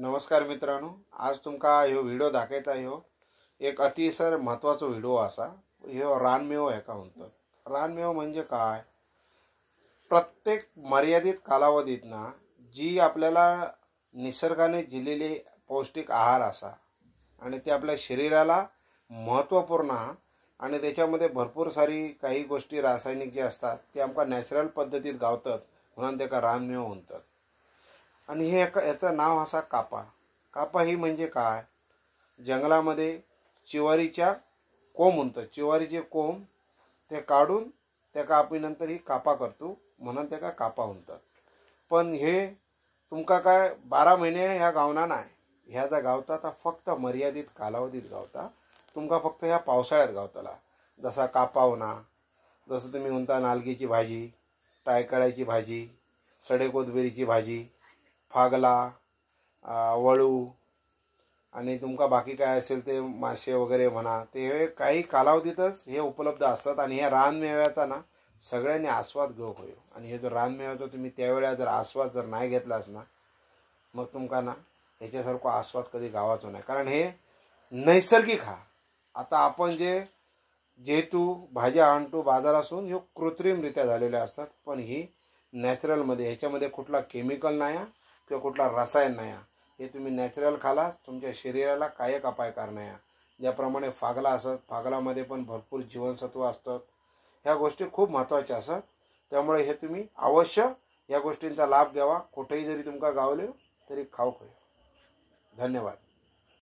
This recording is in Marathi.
नमस्कार मित्रांनो, आज तुमका ह्यो व्हिडिओ दाखयता ह्यो एक अतिशय महत्त्वाचा व्हिडिओ असा। ह्यो रानमेवा हेका म्हणतात। रानमेवा म्हणजे काय? प्रत्येक मर्यादित कालावधीत ना जी आपल्याला निसर्गाने दिलेले पौष्टिक आहार असा आणि ते आपल्या शरीराला महत्त्वपूर्ण आणि त्याच्यामध्ये भरपूर सारी काही गोष्टी रासायनिक जे असतात ते आमका नॅचरल पद्धतीत गावतात, म्हणून त्याका रानमेवा म्हणतात। आणि हे याचं नाव असा कापा। कापा ही म्हणजे काय? जंगलामध्ये चिवारीच्या कोंब म्हणतात, चिवारीचे कोंब ते काढून त्याका आपण नंतर ही कापा करतो, म्हणून त्याका कापा म्हणतात। पण हे तुमका काय 12 महिने ह्या गावना नाही, ह्याचा गावता तर फक्त मर्यादित कालावधीत गावता। तुमका फक्त ह्या पावसाळ्यात गावतला। जसा कापा होना, जसं तुम्ही म्हणता नालगीची भाजी, टायकळ्याची भाजी, सडेकोथबिरीची भाजी, फागला, वळू आणि तुमका बाकी काय असेल ते मासे वगैरे म्हणा, ते काही कालावधीतच हे उपलब्ध असतात। आणि ह्या रानमेव्याचा ना सगळ्यांनी आस्वाद घेऊ होय। आणि हे जर रानमेव्याचा तुम्ही त्यावेळेला जर आस्वाद जर नाही घेतलास ना, मग तुमका ना ह्याच्यासारखा आस्वाद कधी गावाचा नाही, कारण हे नैसर्गिक हा। आता आपण जेहेतू भाज्या आणतो बाजारातून, हे कृत्रिमरित्या झालेल्या असतात, पण ही नॅचरलमध्ये ह्याच्यामध्ये कुठला केमिकल नाही किंवा कुठला रसायन नाही। हे तुम्ही नॅचरल खालास, तुमच्या शरीराला कायक अपायकार नाही। ज्याप्रमाणे फागला असत, फागलामध्ये पण भरपूर जीवनसत्व असतात। ह्या गोष्टी खूप महत्त्वाच्या असतात, त्यामुळे हे तुम्ही अवश्य या गोष्टींचा लाभ घ्यावा। कुठेही जरी तुमका गावले तरी खाऊ. धन्यवाद।